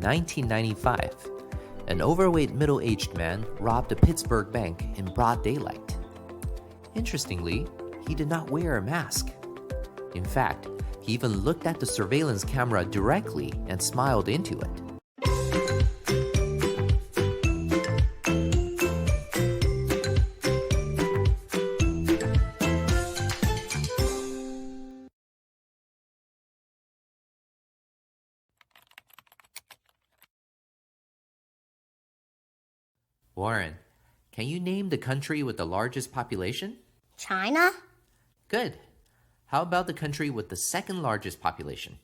1995, an overweight middle-aged man robbed a Pittsburgh bank in broad daylight. Interestingly, he did not wear a mask. In fact, he even looked at the surveillance camera directly and smiled into it. Warren, can you name the country with the largest population? China? Good. How about the country with the second largest population?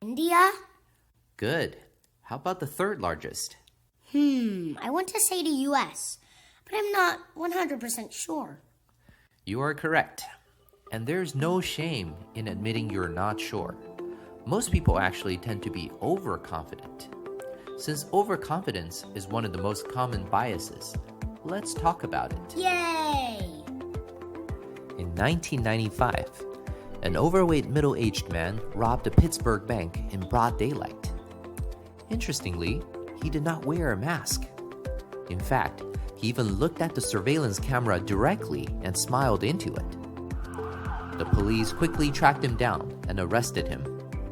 India? Good. How about the third largest? I want to say the US, but I'm not 100% sure. You are correct. And there's no shame in admitting you're not sure. Most people actually tend to be overconfident. Since overconfidence is one of the most common biases, let's talk about it. Yay! In 1995, an overweight middle-aged man robbed a Pittsburgh bank in broad daylight. Interestingly, he did not wear a mask. In fact, he even looked at the surveillance camera directly and smiled into it. The police quickly tracked him down and arrested him,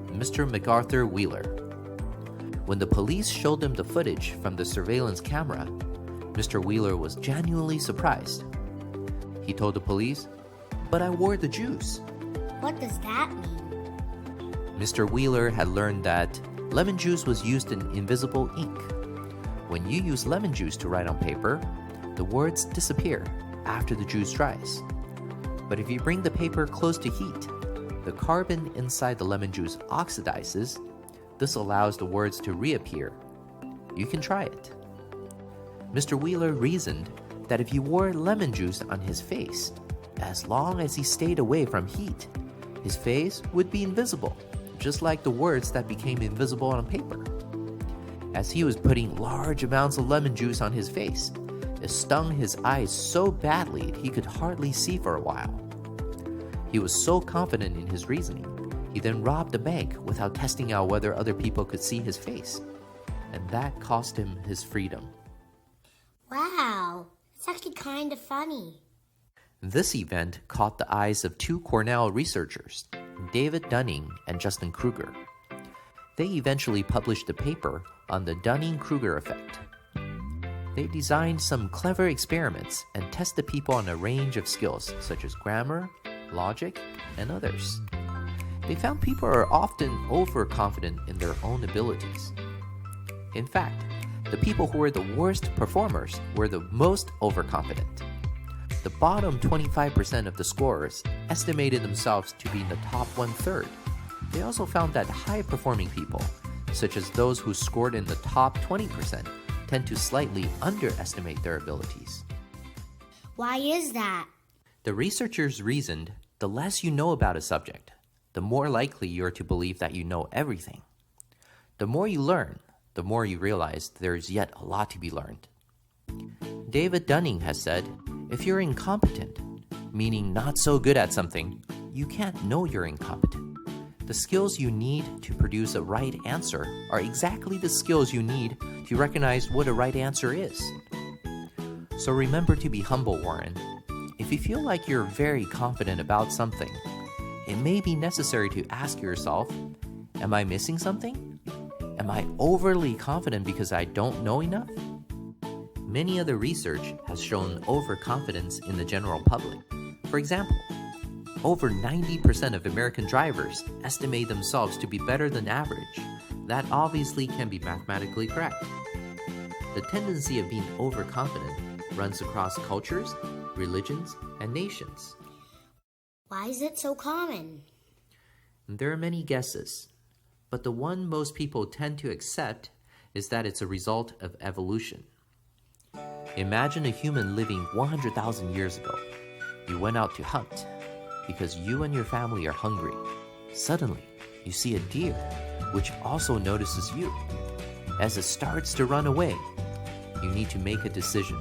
Mr. MacArthur Wheeler. When the police showed him the footage from the surveillance camera, Mr. Wheeler was genuinely surprised. He told the police, "But I wore the juice." What does that mean? Mr. Wheeler had learned that lemon juice was used in invisible ink. When you use lemon juice to write on paper, the words disappear after the juice dries. But if you bring the paper close to heat, the carbon inside the lemon juice oxidizes. This allows the words to reappear. You can try it. Mr. Wheeler reasoned that if you wore lemon juice on his face, as long as he stayed away from heat, his face would be invisible, just like the words that became invisible on paper. As he was putting large amounts of lemon juice on his face, it stung his eyes so badly he could hardly see for a while. He was so confident in his reasoning, he then robbed the bank without testing out whether other people could see his face, and that cost him his freedom. Wow, it's actually kind of funny. This event caught the eyes of two Cornell researchers, David Dunning and Justin Kruger. They eventually published a paper on the Dunning-Kruger effect. They designed some clever experiments and tested people on a range of skills such as grammar, logic, and others. They found people are often overconfident in their own abilities. In fact, the people who were the worst performers were the most overconfident. The bottom 25% of the scorers estimated themselves to be in the top one-third. They also found that high-performing people, such as those who scored in the top 20%, tend to slightly underestimate their abilities. Why is that? The researchers reasoned the less you know about a subject, the more likely you are to believe that you know everything. The more you learn, the more you realize there is yet a lot to be learned. David Dunning has said, if you're incompetent, meaning not so good at something, you can't know you're incompetent. The skills you need to produce a right answer are exactly the skills you need to recognize what a right answer is. So remember to be humble, Warren. If you feel like you're very confident about something, it may be necessary to ask yourself, am I missing something? Am I overly confident because I don't know enough? Many other research has shown overconfidence in the general public. For example, over 90% of American drivers estimate themselves to be better than average. That obviously can be mathematically correct. The tendency of being overconfident runs across cultures, religions, and nations. Why is it so common? There are many guesses, but the one most people tend to accept is that it's a result of evolution. Imagine a human living 100,000 years ago. You went out to hunt because you and your family are hungry. Suddenly, you see a deer, which also notices you. As it starts to run away, you need to make a decision.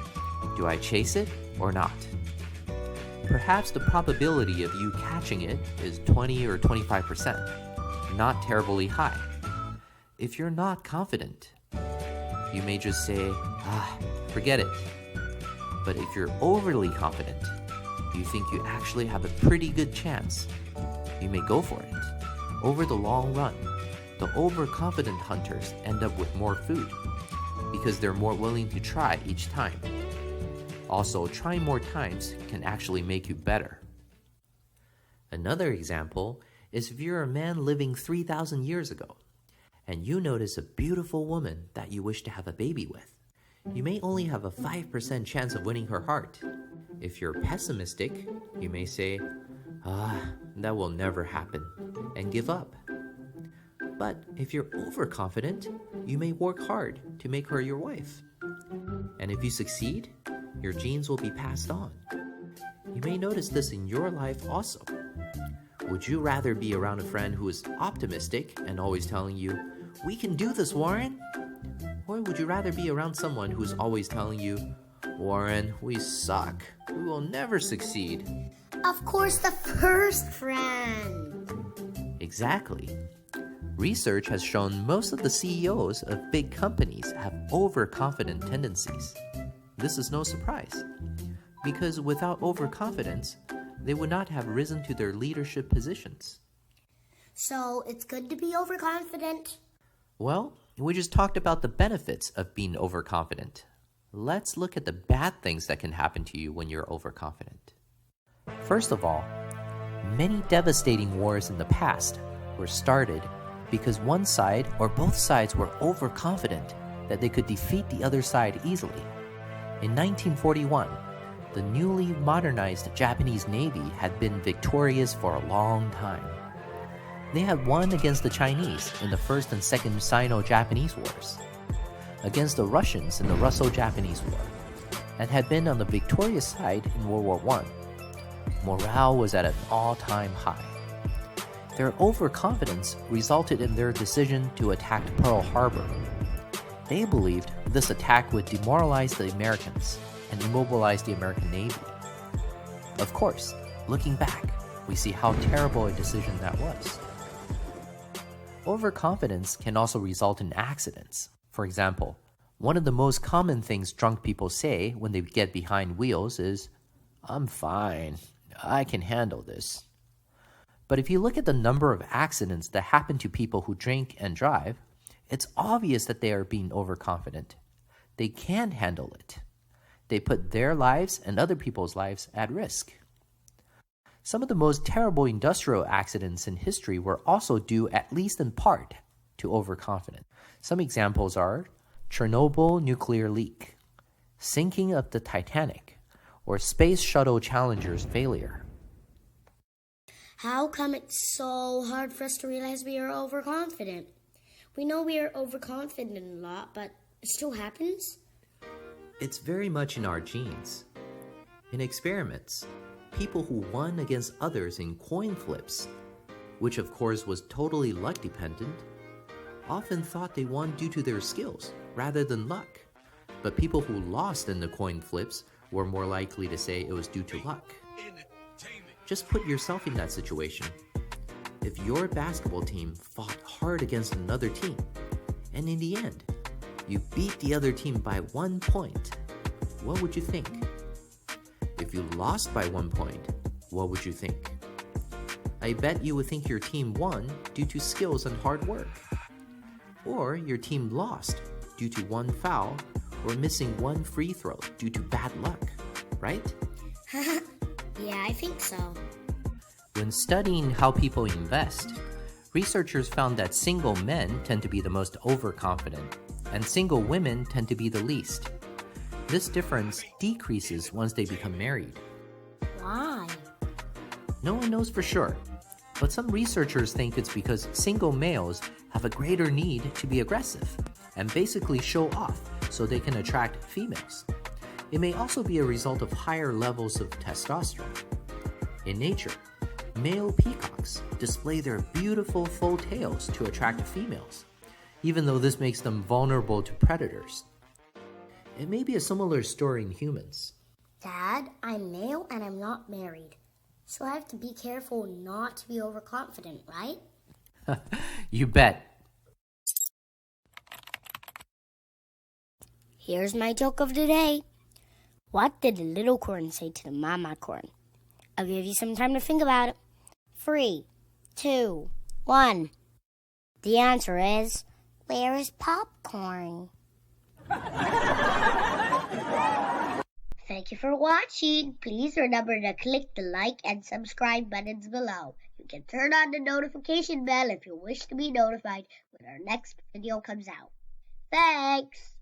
Do I chase it or not? Perhaps the probability of you catching it is 20 or 25%, not terribly high. if you're not confident, you may just say, forget it. But if you're overly confident, you think you actually have a pretty good chance, you may go for it. Over the long run, the overconfident hunters end up with more food because they're more willing to try each time. Also, trying more times can actually make you better. Another example is if you're a man living 3,000 years ago and you notice a beautiful woman that you wish to have a baby with. You may only have a 5% chance of winning her heart. If you're pessimistic, you may say, that will never happen, and give up. But if you're overconfident, you may work hard to make her your wife. And if you succeed, your genes will be passed on. You may notice this in your life also. Would you rather be around a friend who is optimistic and always telling you, "We can do this, Warren"? Or would you rather be around someone who's always telling you, "Warren, we suck. We will never succeed"? Of course, the first friend. Exactly. Research has shown most of the CEOs of big companies have overconfident tendencies. This is no surprise, because without overconfidence, they would not have risen to their leadership positions. So it's good to be overconfident? Well, we just talked about the benefits of being overconfident. Let's look at the bad things that can happen to you when you're overconfident. First of all, many devastating wars in the past were started because one side or both sides were overconfident that they could defeat the other side easily. In 1941, the newly modernized Japanese Navy had been victorious for a long time. They had won against the Chinese in the First and Second Sino-Japanese Wars, against the Russians in the Russo-Japanese War, and had been on the victorious side in World War I. Morale was at an all-time high. Their overconfidence resulted in their decision to attack Pearl Harbor. They believed this attack would demoralize the Americans and immobilize the American Navy. Of course, looking back, we see how terrible a decision that was. Overconfidence can also result in accidents. For example, one of the most common things drunk people say when they get behind wheels is, "I'm fine, I can handle this." But if you look at the number of accidents that happen to people who drink and drive, it's obvious that they are being overconfident. They can't handle it. They put their lives and other people's lives at risk. Some of the most terrible industrial accidents in history were also due, at least in part, to overconfidence. Some examples are Chernobyl nuclear leak, sinking of the Titanic, or Space Shuttle Challenger's failure. How come it's so hard for us to realize we are overconfident? We know we are overconfident a lot, but it still happens? It's very much in our genes. In experiments, people who won against others in coin flips, which of course was totally luck dependent, often thought they won due to their skills rather than luck. But people who lost in the coin flips were more likely to say it was due to luck. Just put yourself in that situation. If your basketball team fought hard against another team, and in the end, you beat the other team by 1 point, what would you think? If you lost by 1 point, what would you think? I bet you would think your team won due to skills and hard work. Or your team lost due to one foul or missing one free throw due to bad luck, right? Yeah, I think so. When studying how people invest, researchers found that single men tend to be the most overconfident, and single women tend to be the least. This difference decreases once they become married. Why? No one knows for sure, but some researchers think it's because single males have a greater need to be aggressive and basically show off so they can attract females. It may also be a result of higher levels of testosterone. In nature, male peacocks display their beautiful full tails to attract females, even though this makes them vulnerable to predators. It may be a similar story in humans. Dad, I'm male and I'm not married. So I have to be careful not to be overconfident, right? You bet. Here's my joke of the day. What did the little corn say to the mama corn? I'll give you some time to think about it. 3, 2, 1. The answer is, where is popcorn? Thank you for watching. Please remember to click the like and subscribe buttons below. You can turn on the notification bell if you wish to be notified when our next video comes out. Thanks!